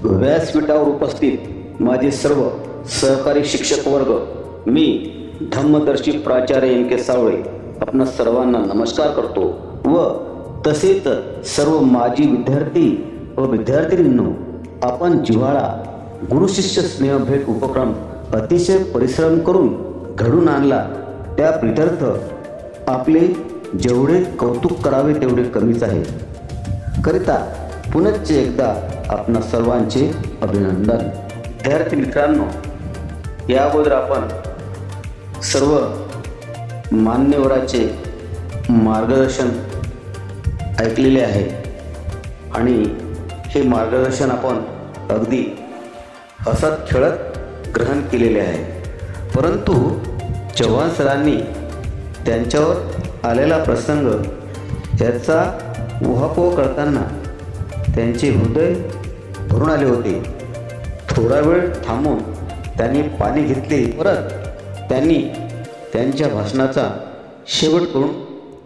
व्यासपीठावर उपस्थित माझे सर्व सहकारी शिक्षक वर्ग, मी धम्मदर्शी प्राचार्य एन के सावळे आपणा सर्वांना नमस्कार करतो व तसेच सर्व माजी विद्यार्थी व विद्यार्थिनींनो, आपण जिव्हाळा गुरु शिष्य स्नेह भेट उपक्रम अतिशय परिश्रम करून घडून आणला, त्या प्रीत्यर्थ आपले जेवढे कौतुक करावे तेवढे कमीच आहे. करिता पुनश्च एकदा आपणा सर्वांचे अभिनंदन. विद्यार्थी मित्रांनो, या अगोदर आपण सर्व मान्यवराचे मार्गदर्शन ऐकलेले आहे आणि हे मार्गदर्शन आपण अगदी हसत खेळत ग्रहण केलेले आहे. परंतु चव्हाण सरांनी त्यांच्यावर आलेला प्रसंग याचा उहापोह करताना त्यांचे हृदय भरून आले होते. थोडा वेळ थांबून त्यांनी पाणी घेतले. परत त्यांनी त्यांच्या भाषणाचा शेवट करून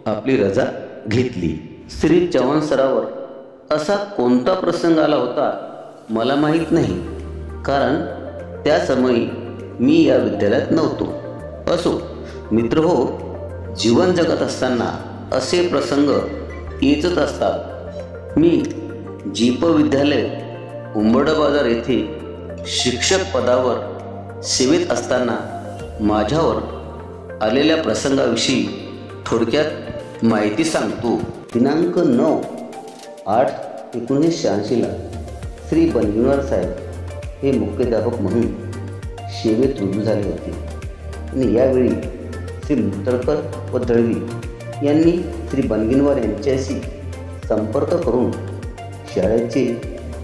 आपली रजा घेतली. श्री चव्हाण सरावर असा कोणता प्रसंग आला होता मला माहीत नाही, कारण त्या समयी मी या विद्यालयात नव्हतो. असो मित्रहो, जीवन जगत असताना असे प्रसंग येतच असतात. मी जीप विद्यालय उंबरठा बाजार येथे शिक्षक पदावर सेवेत असताना माझ्यावर आलेल्या प्रसंगाविषयी थोडक्यात माहिती सांगतो. दिनांक 9/8/1986 श्री बनगिनवार साहेब हे मुख्याध्यापक म्हणून सेवेत रुजू झाले होते आणि यावेळी श्री मुतळकर व दळवी यांनी श्री बनगिनवार यांच्याशी संपर्क करून शाळेचे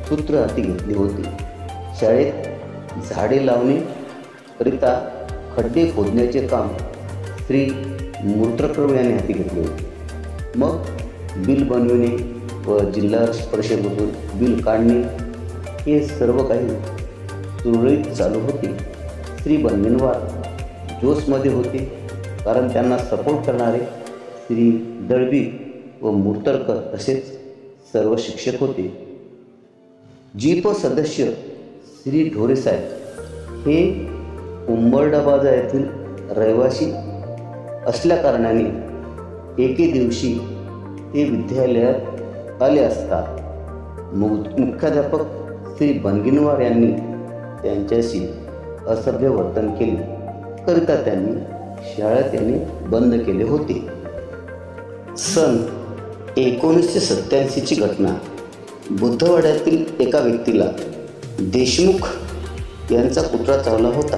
सूत्र हाती घेतले होते. शाळेत झाडे लावण्याकरिता खड्डे खोदण्याचे काम श्री मुतळकर यांनी हाती घेतले होते. मग बिल बनविणे व जिल्हा परिषदेमधून बिल काढणे हे सर्व काही सुरळीत चालू होते. श्री बनगिनवार जोशमध्ये होते, कारण त्यांना सपोर्ट करणारे श्री दळवी व मुतळकर तसेच सर्व शिक्षक होते. जीप सदस्य श्री ढोरेसाहेब हे उंबरठा बाजार येथील रहिवासी असल्याकारणाने एके दिवशी ते विद्यालयात आले असता मुख्याध्यापक श्री बनगिनवार यांनी त्यांच्याशी असभ्य वर्तन केले, करिता त्यांनी शाळा त्यांनी बंद केले होते. सन 1987ची घटना. बुद्धवाड्यातील एका व्यक्तीला देशमुख यांचा कुत्रा चावला होता.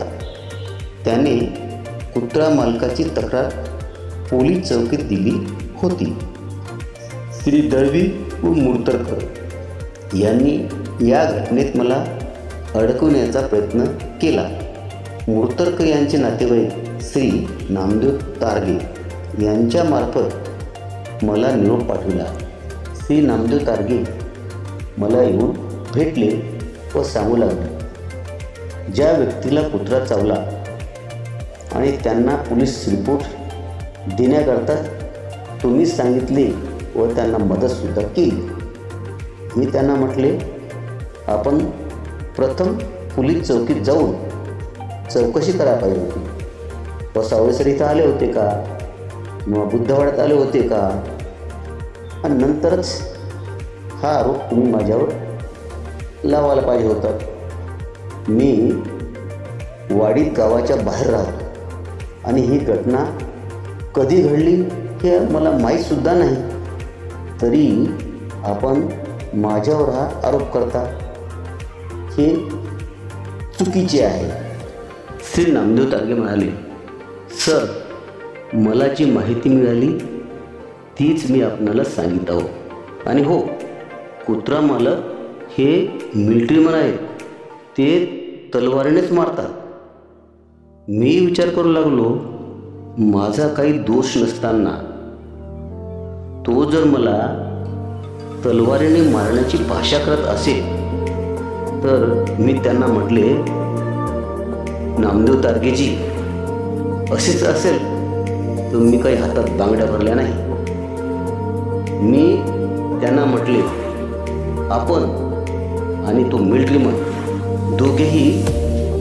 त्याने कुत्रा मालकाची तक्रार पोलीस चौकीत दिली होती. श्री दळवी व मुतळकर यांनी या घटनेत मला अडकवण्याचा प्रयत्न केला. मुतळकर यांचे नातेवाईक श्री नामदेव तारगे यांच्यामार्फत मला निरोप पाठविला. श्री नामदेव तारगे मला येऊन भेटले व सांगू लागले, ज्या व्यक्तीला कुत्रा चावला आणि त्यांना पोलीस रिपोर्ट देण्याकरता तुम्ही सांगितले व त्यांना मदतसुद्धा केली. मी त्यांना म्हटले, आपण प्रथम पोलीस चौकीत जाऊन चौकशी करायला पाहिजे होती. व सावळे सर इथं आले होते का, किंवा बुद्धवाड्यात आले होते का, आणि नंतरच हा आरोप तुम्ही माझ्यावर लावायला पाहिजे होता. मी वाडीत गावाच्या बाहेर राहतो आणि ही घटना कधी घडली हे मला माहीतसुद्धा नाही, तरी आपण माझ्यावर हा आरोप करता, हे चुकीचे आहे. श्री नामदेव तारगे म्हणाले, सर, मला जी माहिती मिळाली तीच मी आपणाला सांगित आहो. आणि हो, कुत्रा मालक हे मिलिटरीमन आहेत, ते तलवारीनेच मारतात. मी विचार करू लागलो, माझा काही दोष नसताना तो जर मला तलवारीने मारण्याची भाषा करत असेल तर मी त्यांना म्हटले, नामदेव तारगेजी, असेच असेल तर मी काही हातात बांगड्या भरल्या नाही. मी त्यांना म्हटले, आपण आणि तो मिलिटरीमन दोघेही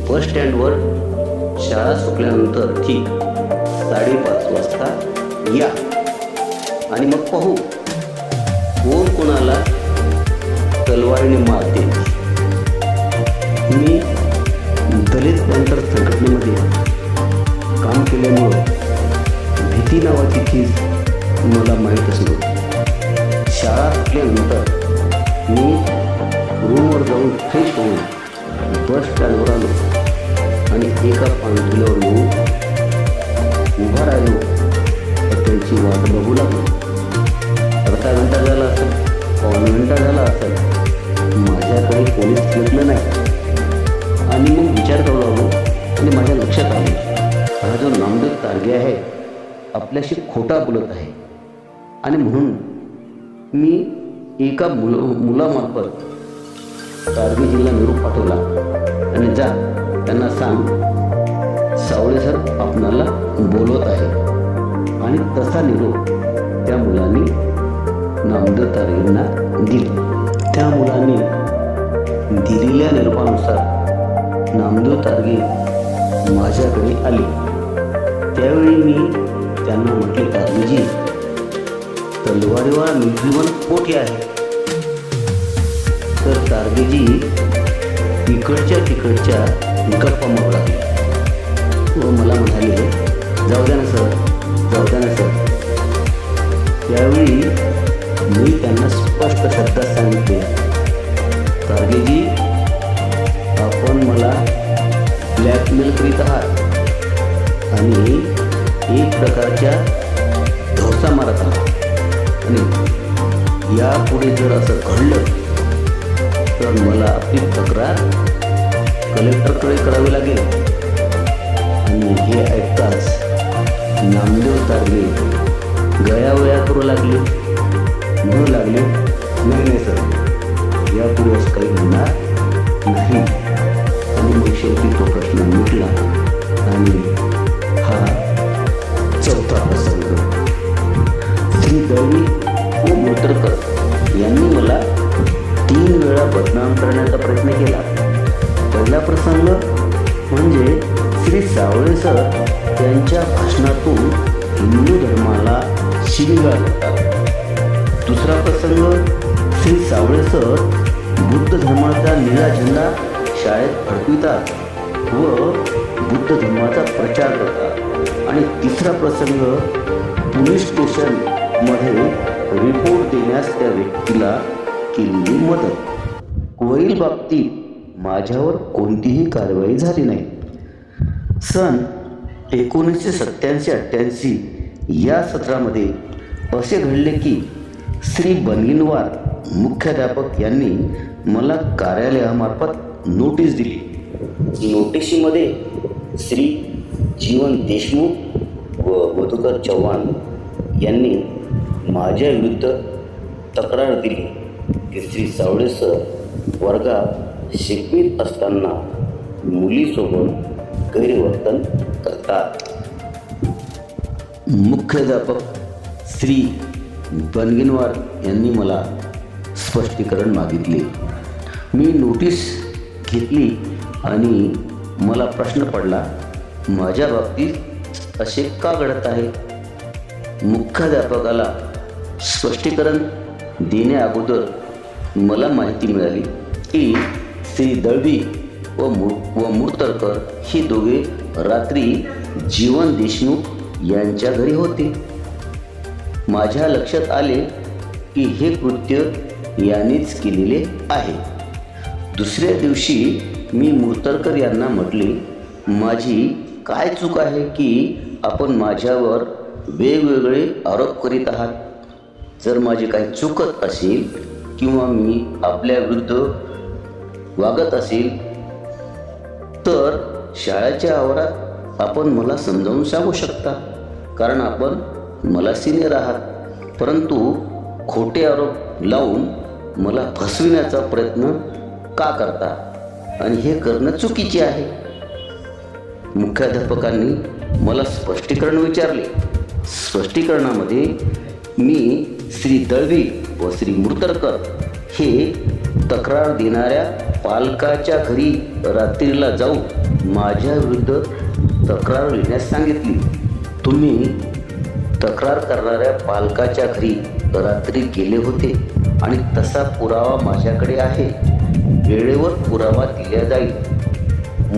बस स्टँडवर शाळा सुटल्यानंतर ठीक 5:30 वाजता या आणि मग पाहू कोण कोणाला तलवारीने मारते. मी दलित पॅंथर संघटनेमध्ये काम केल्यामुळं भीती नावाची चीज मला माहीतच नव्हती. शाळा सुटल्यानंतर मी रूमवर जाऊन फ्रेश होऊन बस स्टँडवर आलो आणि एका पांढरीवर येऊन उभा राहिलो तर त्यांची वाट बघू लागलो. अर्धा घंटा झाला असेल, पाऊण घंटा झाला असेल, माझ्याकडे कोणीच फिरलं नाही. आणि मग विचार करू लागलो आणि माझ्या लक्षात आले, हा जो नामदेव तारगे आहे आपल्याशी खोटा बोलत आहे. आणि म्हणून मी एका मुलामार्फत तारगेजीला निरोप पाठवला आणि जा त्यांना सांग सावळे सर आपणाला बोलवत आहे. आणि तसा निरोप त्या मुलांनी नामदेव तारगेंना दिला. त्या मुलांनी दिलेल्या निरोपानुसार नामदेव तारगे माझ्याकडे आले. त्यावेळी मी त्यांना म्हटले, तारगेजी तलवारीवाला मिलिटरीमन कोठे आहे? तर तारगेजी तिकडच्या गप्पा मारू लागले व मला म्हणाले, जाऊ द्या ना सर, जाऊ द्या ना सर. त्यावेळी मी त्यांना स्पष्ट शब्दात सांगितले, तारगेजी आपण मला ब्लॅकमेल करीत आहात आणि एक प्रकारच्या धोसा मारत आहात. आणि यापुढे जर असं घडलं तर मला आपली तक्रार कलेक्टरकडे करावी लागेल. आणि हे ऐकताच नामदेव तारगे गयावया करू लागले, म्हणू लागले, नाही सर, यापुढे असं काही होणार नाही. आणि मग शेवटी तो प्रश्न मिटला. आणि हा चौथा प्रसंग. श्री दळवी व मोटरकर यांनी मला 3 वेळा बदनाम करण्याचा प्रयत्न केला. पहिला प्रसंग म्हणजे श्री सावळे सर त्यांच्या भाषणातून हिंदू धर्माला शिवीगाळ करतात. दुसरा प्रसंग, श्री सावळे सर बुद्ध धर्माचा निळा झेंडा शाळेत फडकवितात व बुद्ध धर्माचा प्रचार करतात. आणि तिसरा प्रसंग, पोलीस स्टेशनमध्ये रिपोर्ट देण्यास त्या व्यक्तीला केलेली मदत. वरील बाबतीत माझ्यावर कोणतीही कारवाई झाली नाही. सन 1987-88 या सत्रामध्ये असे घडले की श्री बनगिनवार मुख्याध्यापक यांनी मला कार्यालयामार्फत नोटीस दिली. नोटिशीमध्ये श्री जीवन देशमुख व मधुकर चव्हाण यांनी माझ्या विरुद्ध तक्रार दिली की श्री सावळे सर वर्गात शिकवीत असताना मुलीसोबत गैरवर्तन करतात. मुख्याध्यापक श्री बनगिनवार यांनी मला स्पष्टीकरण मागितले. मी नोटीस घेतली आणि मला प्रश्न पडला, माझ्या बाबतीत असे का घडत आहे? मुख्याध्यापकाला स्पष्टीकरण देण्याअगोदर मला माहिती मिळाली की श्री दळवी व मुर्तरकर हे दोघे रात्री जीवन देशमुख यांच्या घरी होते. माझ्या लक्षात आले की हे कृत्य यांनीच केलेले आहे. दुसऱ्या दिवशी मी मुर्तरकर यांना म्हटले, माझी काय चूक आहे की आपण माझ्यावर वेगवेगळे आरोप करीत आहात? जर माझी काही चुकत असेल किंवा मी आपल्या विरुद्ध वागत असेल तर शाळेच्या आवारात आपण मला समजावून सांगू शकता, कारण आपण मला सिनियर आहात. परंतु खोटे आरोप लावून मला फसविण्याचा प्रयत्न का करता? आणि हे करणं चुकीचे आहे. मुख्याध्यापकांनी मला स्पष्टीकरण विचारले. स्पष्टीकरणामध्ये मी श्री दळवी व श्री मुर्तरकर हे तक्रार देणाऱ्या पालकाच्या घरी रात्रीला जाऊन माझ्या विरुद्ध तक्रार लिहिण्यास सांगितली. तुम्ही तक्रार करणाऱ्या पालकाच्या घरी रात्री गेले होते आणि तसा पुरावा माझ्याकडे आहे. वेळेवर पुरावा दिला जाईल.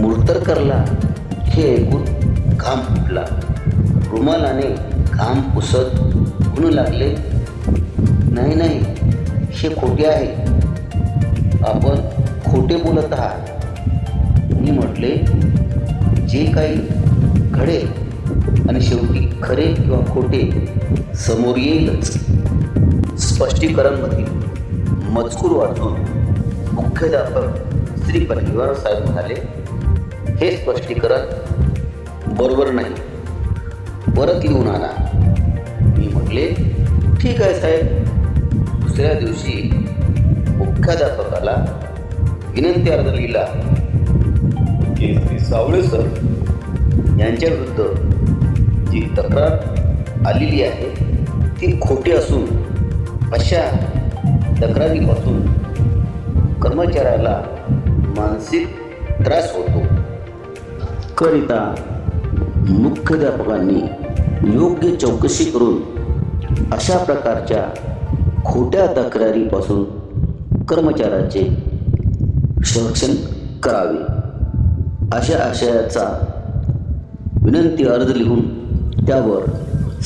मुर्तरकरला हे ऐकून घाम फुटला. रुमालाने घाम पुसत म्हणू लागले, नाही नाही, हे खोटे आहे. आपण खोटे बोलत आहात. मी म्हटले, जे काही घडेल आणि शेवटी खरे किंवा खोटे समोर येईलच. स्पष्टीकरणमधील मजकूर वाचून मुख्याध्यापक श्री पन्नीवार साहेब म्हणाले, हे स्पष्टीकरण बरोबर नाही, परत लिहून आणा. मी म्हटले, ठीक आहे साहेब. दुसऱ्या दिवशी मुख्याध्यापकाला विनंती अर्ज लिहिला की श्री सावळे सर यांच्या विरुद्ध जी तक्रार आलेली आहे ती खोटी असून अशा तक्रारीपासून कर्मचाऱ्याला मानसिक त्रास होतो करिता मुख्याध्यापकांनी योग्य चौकशी करून अशा प्रकारच्या खोट्या तक्रारीपासून कर्मचाऱ्याचे संरक्षण करावे अशा आशयाचा विनंती अर्ज लिहून त्यावर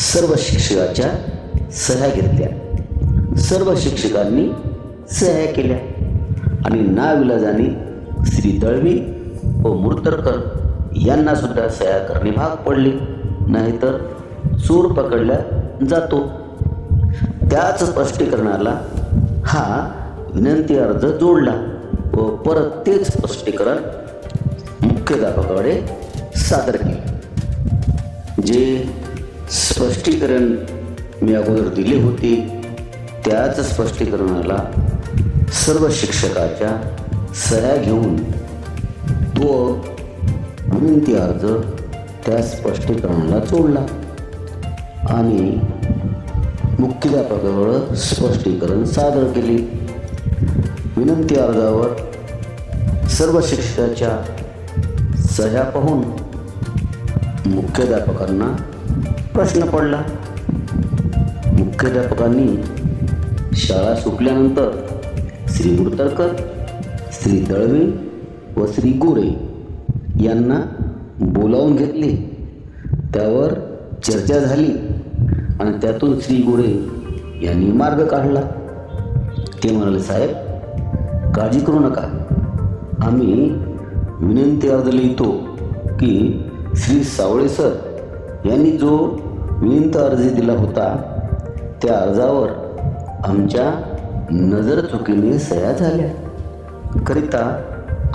सर्व शिक्षकाच्या सह्या घेतल्या. सर्व शिक्षकांनी सह्या केल्या आणि नाविलाजाने श्री दळवी व मुर्तरकर यांना सुद्धा सह्या करणे भाग पडले, नाहीतर चोर पकडला जातो. त्याच स्पष्टीकरणाला हा विनंती अर्ज जोडला व परत तेच स्पष्टीकरण मुख्याध्यापकाकडे सादर केले. जे स्पष्टीकरण मी अगोदर दिले होते त्याच स्पष्टीकरणाला सर्व शिक्षकाच्या सह्या घेऊन तो विनंती अर्ज त्या स्पष्टीकरणाला जोडला आणि मुख्याध्यापकावर स्पष्टीकरण सादर केले. विनंती अर्जावर सर्व शिक्षकाच्या सह्या पाहून मुख्याध्यापकांना प्रश्न पडला. मुख्याध्यापकांनी शाळा सुटल्यानंतर श्री मुर्तरकर, श्री दळवे व श्री गोरे यांना बोलावून घेतले. त्यावर चर्चा झाली आणि त्यातून श्री गोरे यांनी मार्ग काढला. ते म्हणाले, साहेब काळजी करू नका, आम्ही विनंती अर्ज लिहितो की श्री सावळे सर यांनी जो विनंती अर्ज दिला होता त्या अर्जावर आमच्या नजर चुकीने सह्या झाल्या करिता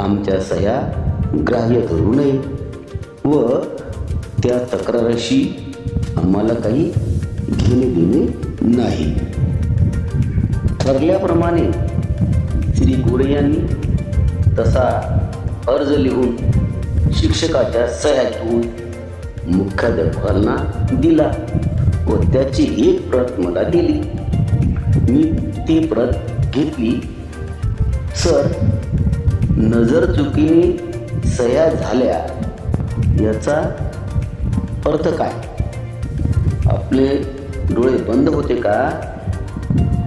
आमच्या सह्या ग्राह्य धरू नये व त्या तक्रारीशी आम्हाला काही घेणे देणे नाही. ठरल्याप्रमाणे श्री गोरे यांनी तसा अर्ज लिहून शिक्षकाच्या सह्या घेऊन मुख्याध्यापकांना दिला व त्याची एक प्रत मला दिली. मी ती प्रत घेतली. सर, नजर चुकीने सह्या झाल्या याचा अर्थ काय? आपले डोळे बंद होते का?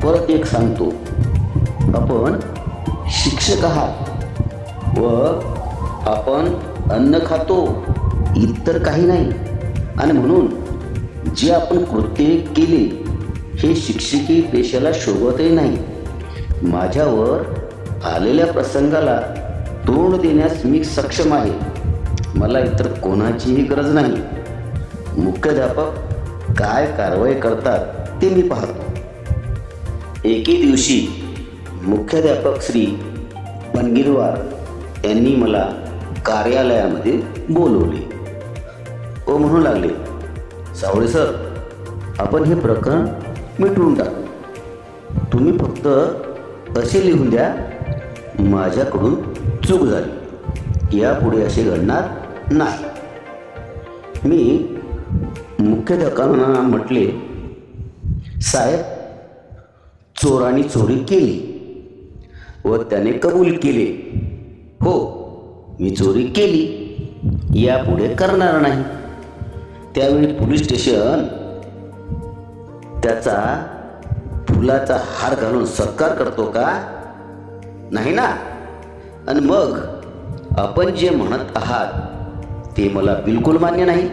परत एक सांगतो, आपण शिक्षक आहात व आपण अन्न खातो, इतर काही नाही. आणि म्हणून जे आपण कृत्य केले हे शिक्षकी पेशाला शोभतही नाही. माझ्यावर आलेल्या प्रसंगाला तोंड देण्यास मी सक्षम आहे. मला इतर कोणाचीही गरज नाही. मुख्याध्यापक काय कारवाई करतात ते मी पाहतो. एके दिवशी मुख्याध्यापक श्री पन्नीवार यांनी मला कार्यालयामध्ये बोलवले व म्हणू लागले, सावळे सर, आपण हे प्रकरण मिटवून टाकू. तुम्ही फक्त असे लिहून द्या, माझ्याकडून चूक झाली, यापुढे असे घडणार नाही. मी मुख्याध्यापकांना म्हटले, साहेब, चोरांनी चोरी केली, व त्याने कबूल केले, हो मी चोरी केली, यापुढे करणार नाही. त्यावेळी पोलीस स्टेशन त्याचा फुलाचा हार घालून सत्कार करतो का? नाही ना. आणि मग आपण जे म्हणत आहात ते मला बिलकुल मान्य नाही.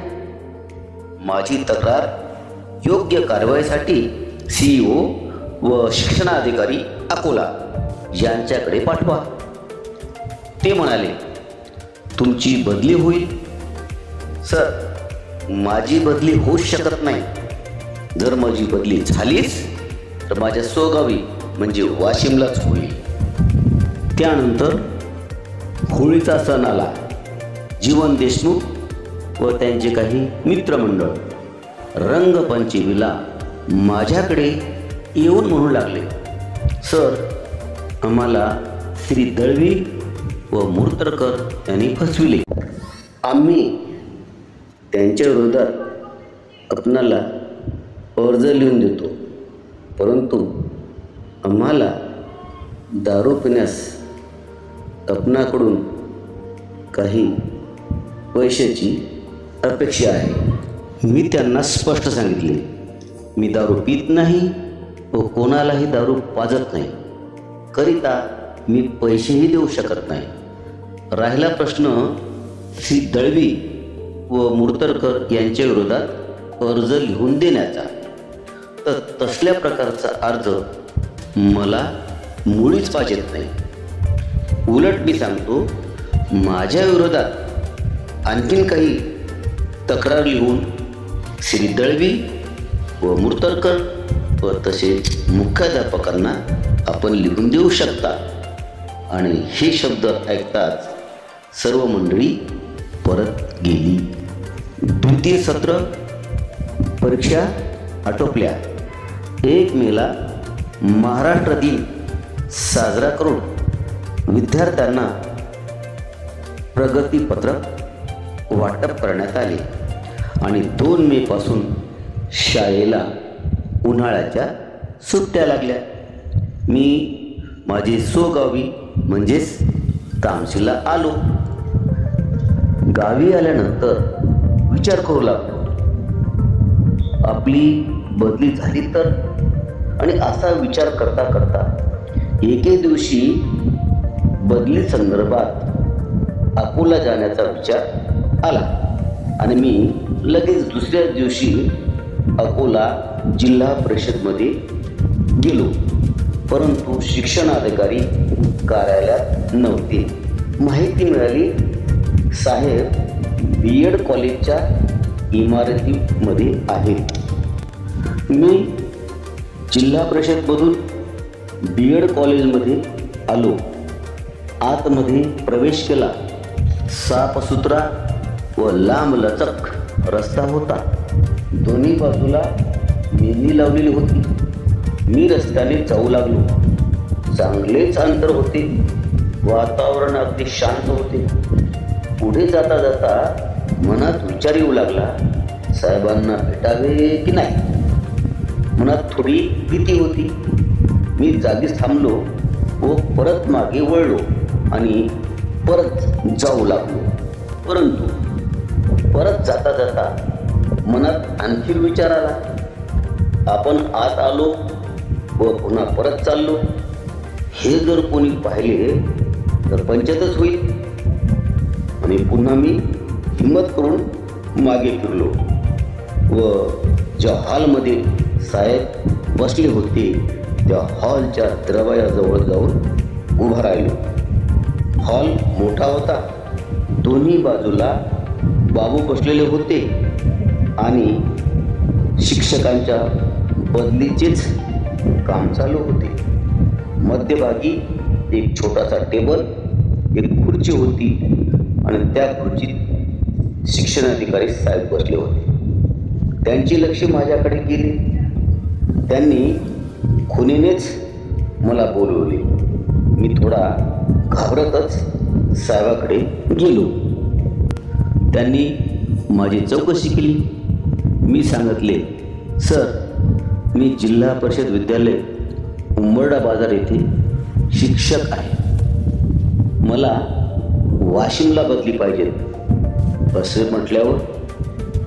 माझी तक्रार योग्य कारवाईसाठी CEO व शिक्षणाधिकारी अकोला यांच्याकडे पाठवा. ते म्हणाले, तुमची बदली होईल. सर, माझी बदली होऊच शकत नाही. जर माझी बदली झालीच तर माझ्या स्वगावी म्हणजे वाशिमलाच होईल. त्यानंतर होळीचा सण आला. जीवन देशमुख व त्यांचे काही मित्रमंडळ रंगपंचमीला माझ्याकडे येऊन म्हणू लागले, सर, आम्हाला श्री दळवी व मुर्तरकर यांनी फसविले. आम्ही त्यांच्या विरोधात आपणाला अर्ज लिहून देतो, परंतु आम्हाला दारू पिण्यास आपणाकडून काही पैशाची अपेक्षा आहे. मी त्यांना स्पष्ट सांगितले, मी दारू पित नाही व कोणालाही दारू पाजत नाही, करिता मी पैसेही देऊ शकत नाही. राहिला प्रश्न श्री दळवी व मुर्तरकर यांच्या विरोधात अर्ज लिहून देण्याचा, तर तसल्या प्रकारचा अर्ज मला मुळीच पाहिजेत नाही. उलट मी सांगतो, माझ्या विरोधात आणखीन काही तक्रार लिहून श्री दळवी व मुर्तरकर व तसेच मुख्याध्यापकांना आपण लिहून देऊ शकता. आणि हे शब्द ऐकताच सर्व मंडळी परत गेली. द्वितीय सत्र परीक्षा आटोपल्या. 1 मेला महाराष्ट्र दिन साजरा करून विद्यार्थ्यांना प्रगतीपत्रक वाटप करण्यात आले आणि 2 मेपासून शाळेला उन्हाळ्याच्या सुट्ट्या लागल्या. मी माझे स्वगावी म्हणजेच तामशीला आलो. गावी आल्यानंतर विचार करू लागलो, आपली बदली झाली तर. आणि असा विचार करता करता एके दिवशी बदली संदर्भात अकोला जाण्याचा विचार आला आणि मी लगेच दुसऱ्या दिवशी अकोला जिल्हा परिषदमध्ये गेलो. परंतु शिक्षणाधिकारी कार्यालयात नव्हते. माहिती मिळाली, साहेब BEd कॉलेजच्या इमारतीमध्ये आहेत. मी जिल्हा परिषदमधून BEd कॉलेजमध्ये आलो. आतमध्ये प्रवेश केला. साफसुथरा व लांबलचक रस्ता होता. दोन्ही बाजूला मेंदी लावलेली होती. मी रस्त्याने जाऊ लागलो. चांगलेच अंतर होते. वातावरण अगदी शांत होते. पुढे जाता जाता मनात विचार येऊ लागला, साहेबांना भेटावे की नाही. मनात थोडी भीती होती. मी जागीच थांबलो व परत मागे वळलो आणि परत जाऊ लागलो. परंतु परत जाता जाता मनात आणखी विचार आला, आपण आत आलो व पुन्हा परत चाललो. हे जर कोणी पाहिले तर पंचायतच होईल. आणि पुन्हा मी हिंमत करून मागे फिरलो व ज्या हॉलमध्ये साहेब बसले होते त्या हॉलच्या दरवाजाजवळ जाऊन उभा राहिलो. हॉल मोठा होता. दोन्ही बाजूला बाबू बसलेले होते आणि शिक्षकांच्या बदलीचेच काम चालू होते. मध्यभागी एक छोटासा टेबल, एक खुर्ची होती आणि त्या खुर्चीत शिक्षणाधिकारी साहेब बसले होते. त्यांचे लक्ष माझ्याकडे गेले. त्यांनी खुनीनेच मला बोलवले. मी थोडा घाबरतच साहेबाकडे गेलो. त्यांनी माझी चौकशी केली. मी सांगितले, सर, मी जिल्हा परिषद विद्यालय उंबरडा बाजार येथे शिक्षक आहे. मला वाशिमला बदली पाहिजे असे म्हटल्यावर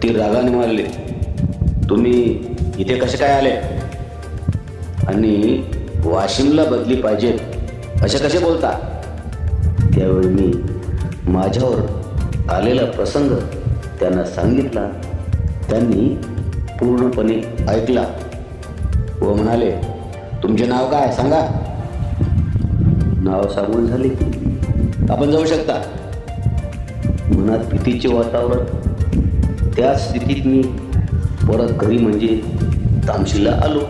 ते रागाने म्हणाले, तुम्ही इथे कसे काय आले आणि वाशिमला बदली पाहिजे असे कसे बोलता? त्यावेळी मी माझ्यावर आलेला प्रसंग त्यांना सांगितला. त्यांनी पूर्णपणे ऐकला व म्हणाले, तुमचे नाव काय सांगा. नाव सांगून झाले की आपण जाऊ शकता. मनात भीतीचे वातावरण. त्या स्थितीत मी परत घरी म्हणजे तामशीला आलो.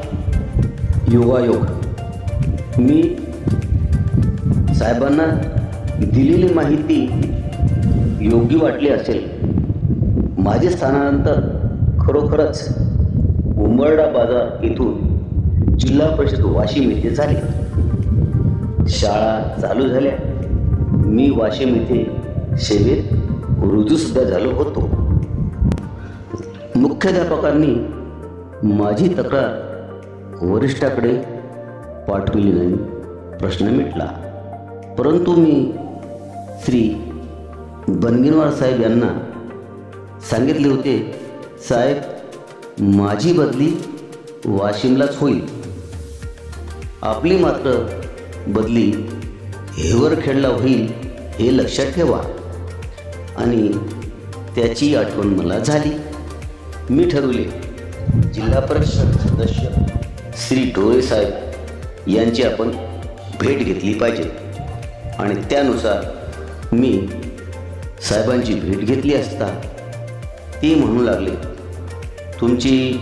योगायोग मी साहेबांना दिलेली माहिती योग्य वाटली असेल. माझे स्थानानंतर खरोखरच उंबरडा बाजार येथून जिल्हा परिषद वाशिम येथे झाले. शाळा चालू झाल्या. मी वाशिम येथे सेवेत रुजूसुद्धा झालो होतो. मुख्याध्यापकांनी माझी तक्रार वरिष्ठाकडे पाठविली नाही. प्रश्न मिटला. परंतु मी श्री बनगिनवार साहेब यांना सांगितले होते, साहेब माझी बदली वाशिमलाच होईल. आपली मात्र बदली हेवरखेडला होईल हे लक्षात ठेवा. आणि त्याची आठवण मला झाली. मी ठरवले जिल्हा परिषद सदस्य श्री ढोरे साहेब यांची आपण भेट घेतली पाहिजे. आणि त्यानुसार मी साहेबांची भेट घेतली असता ते म्हणू लागले, तुमची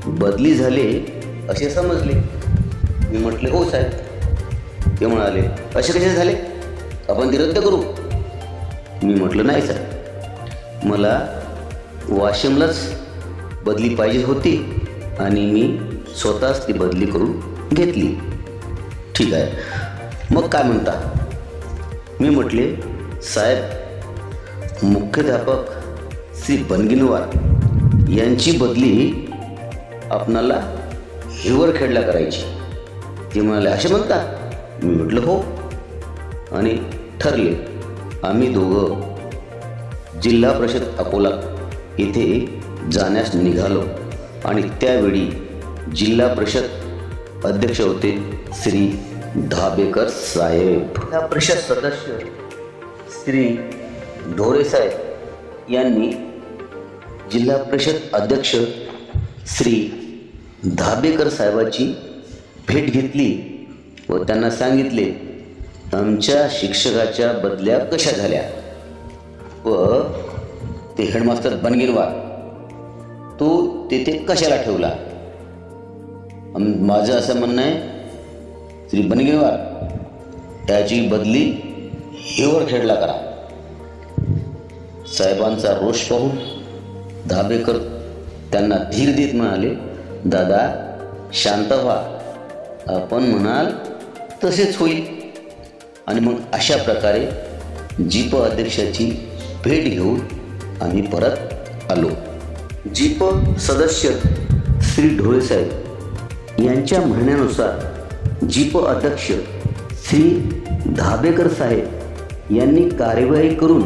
बदली झाली असे समजले. मी म्हटले, हो साहेब. ते म्हणाले, असे कसे झाले, आपण ती रद्द करू. मी म्हटलं, नाही साहेब, मला वाशिमलाच बदली पाहिजे होती आणि मी स्वतःच ती बदली करून घेतली. ठीक आहे, मग काय म्हणता? मी म्हटले, साहेब मुख्याध्यापक श्री बनगिनवार यांची बदली आपणाला हिवरखेडला करायची. ते म्हणाले, असे म्हणता? मी म्हटलं, हो. आणि ठरले. आम्ही दोघं जिल्हा परिषद अकोला येथे जाण्यास निघालो. आणि त्यावेळी जिल्हा परिषद अध्यक्ष होते श्री धाबेकर साहेब. जिल्हा परिषद सदस्य श्री ढोरे साहेब यांनी जिल्हा परिषद अध्यक्ष श्री धाबेकर साहेबाची भेट घेतली व त्यांना सांगितले, आमच्या शिक्षकाच्या बदल्या कशा झाल्या व ते हेडमास्टर बनगिनवार तो तेथे कशाला ठेवला. माझं असं म्हणणं आहे, श्री बनगिनवार त्याची बदली हिवरखेडला करा. साहेबांचा रोष पाहून धाबेकर त्यांना धीर देत म्हणाले, दादा शांत व्हा, आपण म्हणाल तसेच होईल. आणि मग अशा प्रकारे जीप अध्यक्षाची भेट घेऊन आम्ही परत आलो. जीप सदस्य श्री ढोळे साहेब यांच्या म्हणण्यानुसार जीप अध्यक्ष श्री धाबेकर साहेब यांनी कार्यवाही करून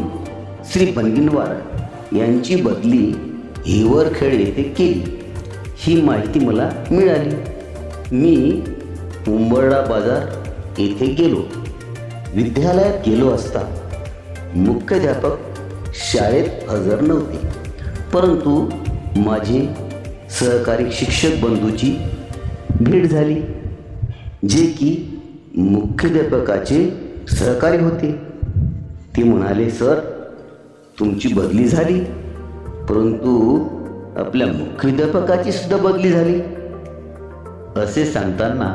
श्री बनगिनवार यांची बदली हिवरखेड येथे केली. ही माहिती मला मिळाली. मी उंबरडा बाजार येथे गेलो. विद्यालयात गेलो असता मुख्याध्यापक शाळेत हजर नव्हते. परंतु माझे सहकारी शिक्षक बंधूची भेट झाली, जे की मुख्याध्यापकाचे सहकारी होते. ते म्हणाले, सर तुमची बदली झाली, परंतु आपल्या मुख्याध्यापकाची सुद्धा बदली झाली. असे सांगताना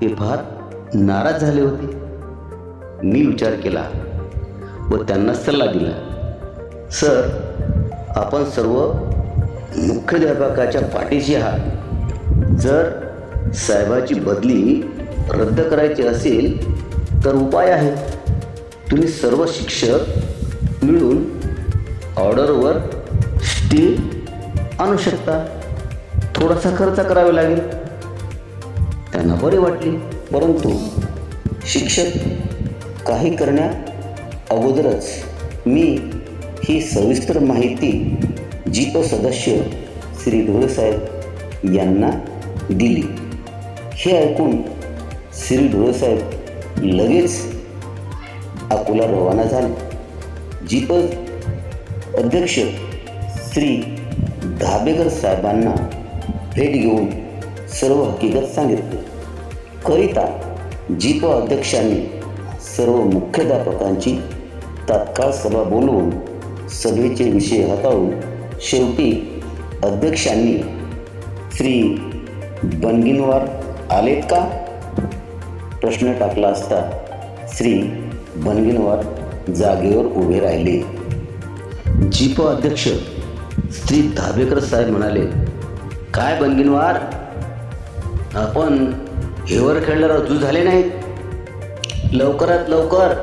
ते फार नाराज झाले होते. मी विचार केला व त्यांना सल्ला दिला, सर आपण सर्व मुख्याध्यापकाच्या पाठीशी आहात. जर साहेबाची बदली रद्द करायची असेल तर उपाय आहे. तुम्ही सर्व शिक्षक मिळून ऑर्डरवर स्टे आणू शकता. थोडासा खर्च करावा लागेल. त्यांना बरे वाटले, परंतु शिक्षक काही करण्या अगोदरच मी ही सविस्तर माहिती जीप सदस्य श्री ढोळेसाहेब यांना दिली. हे ऐकून श्री ढोळेसाहेब लगेच अकोला रवाना झाले. जीप अध्यक्ष श्री धाबेकर साहेबांना भेट घेऊन सर्व हकीकत सांगितली. करिता जीप अध्यक्षांनी सर्व मुख्याध्यापकांची तात्काळ सभा बोलवून सभेचे विषय हाताळून शेवटी अध्यक्षांनी श्री बनगिनवार आलेत का प्रश्न टाकला असता श्री बनगिनवार जागेवर उभे राहिले. जीप अध्यक्ष श्री धाबेकर साहेब म्हणाले, काय बनगिनवार, आपण हिवरखेडला रुजू झाले नाहीत? लवकरात लवकर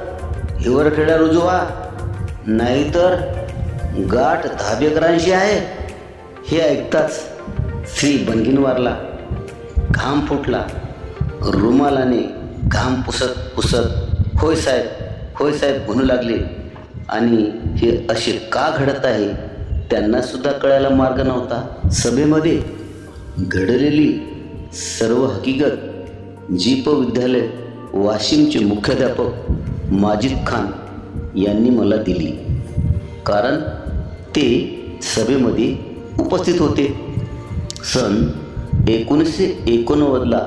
हिवरखेडला रुजू व्हा, नाहीतर गाठ धाबेकरांशी आहे. हे ऐकताच श्री बनगिनवारला घाम फुटला. रुमालाने घाम पुसत पुसत होय साहेब म्हणू लागले. आणि हे असे का घडत आहे त्यांना सुद्धा कळायला मार्ग नव्हता. सभेमध्ये घडलेली सर्व हकीकत जीप विद्यालय वाशिमचे मुख्याध्यापक माजिद खान यांनी मला दिली, कारण ते सभेमध्ये उपस्थित होते. सन 1989ला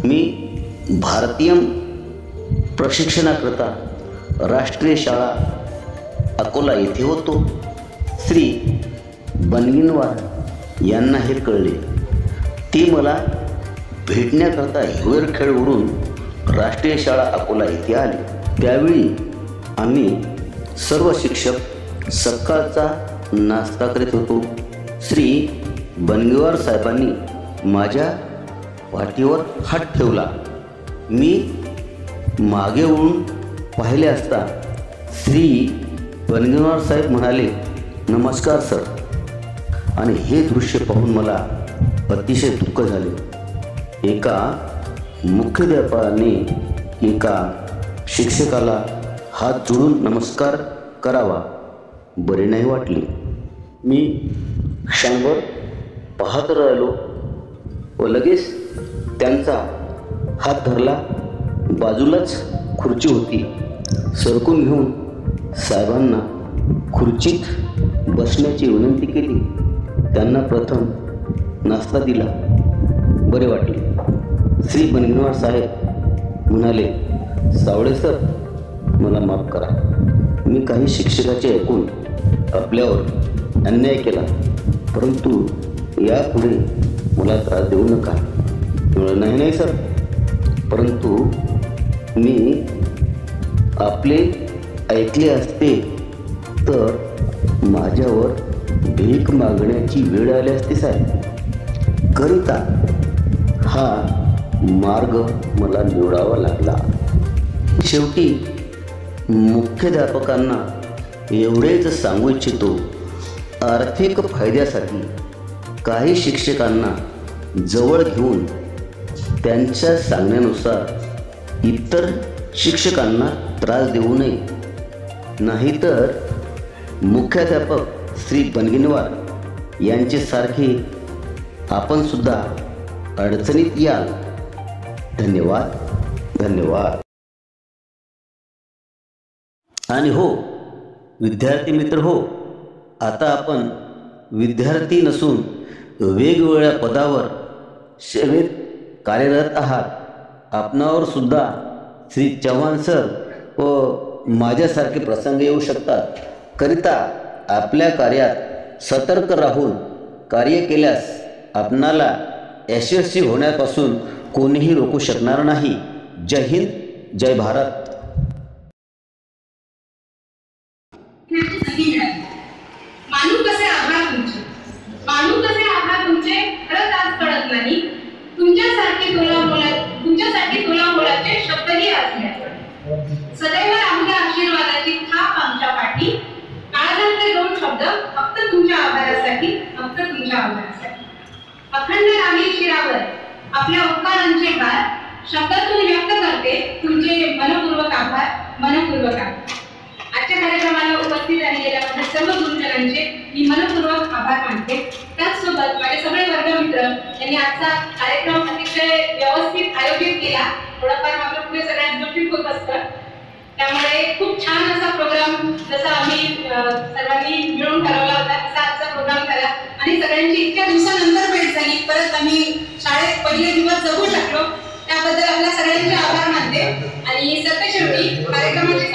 मी भारतीय प्रशिक्षणाकरता राष्ट्रीय शाळा अकोला येथे होतो. श्री बनगिनवार यांना हे कळले. ते मला भेटण्याकरता हिवरखेडवरून राष्ट्रीय शाळा अकोला येथे आले. त्यावेळी आम्ही सर्व शिक्षक सकाळचा नाश्ता करीत होतो. श्री बनगिनवार साहेबांनी माझ्या पाठीवर हात ठेवला. मी मागे वळून पाहिले असता श्री बनगिनवार साहेब म्हणाले, नमस्कार सर. आणि हे दृश्य पाहून मला अतिशय दुःख झाले. एका मुख्याध्यापकाने एका शिक्षकाला हात जोडून नमस्कार करावा बरे नाही वाटले. मी क्षणभर पाहत राहिलो व लगेच त्यांचा हात धरला. बाजूलाच खुर्ची होती. सरकून घेऊन साहेबांना खुर्चीत बसण्याची विनंती केली. त्यांना प्रथम नाश्ता दिला. बरे वाटले. श्री बनगिनवार साहेब म्हणाले, सावळे सर, मला माफ करा. मी काही शिक्षकाचे ऐकून आपल्यावर अन्याय केला, परंतु यापुढे मला त्रास देऊ नका. नाही सर, परंतु मी आपले ऐकले असते तर माझ्यावर भीक मागण्याची वेळ आली असती साहेब. करिता हा मार्ग मला निवडावा लागला. शेवटी मुख्याध्यापकांना एवढेच सांगू इच्छितो, आर्थिक फायद्यासाठी काही शिक्षकांना जवळ घेऊन त्यांच्या सांगण्यानुसार इतर शिक्षकांना त्रास देऊ नये, नाहीतर मुख्याध्यापक श्री बनगिनवार यांच्यासारखे आपण सुद्धा अडचणीत याल. धन्यवाद. आणि हो विद्यार्थी मित्र हो, आता आपण विद्यार्थी नसून वेगवेगळ्या पदावर सेवेत कार्यरत आहात. आपणावर सुद्धा श्री चव्हाण सर व माझ्यासारखे प्रसंग येऊ शकतात. करिता आपल्या कार्यात सतर्क राहून कार्य केल्यास आपणाला यशस्वी होण्यापासून कोणीही रोखू शकणार नाही. जय हिंद, जय भारत. खरंच आज कळत नाही. तुमच्यासाठी तोलामोलाचे शब्दही असल्या सदैव आपल्या आशीर्वादाची थाप आमच्या पाठी. काळजातले दोन शब्द फक्त तुमच्या आभारासाठी. अखंड राहील शिरावर आपल्या उपकारांचे भार शब्दातून व्यक्त करते तुमचे मनपूर्वक आभार, मनपूर्वक आभार. आजच्या कार्यक्रमाला उपस्थित राहिलेल्या माझ्या सर्व गुरुजनांचे मी मनपूर्वक आभार मानते. त्याचसोबत माझे सगळे वर्गमित्र यांनी आजचा कार्यक्रम अतिशय व्यवस्थित आयोजित केला. थोडंफार मात्र पुढे सगळ्यात गोष्टी होत असतात, त्यामुळे खूप छान असा प्रोग्राम जसा आम्ही सर्वांनी मिळून ठरवला होता तसा आजचा प्रोग्राम झाला आणि सगळ्यांची इतक्या दिवसानंतर भेट झाली. परत आम्ही शाळेत पहिले दिवस जगू शकलो त्याबद्दल आपल्या सगळ्यांचे आभार मानते. आणि सत्य शेवटी कार्यक्रमाचे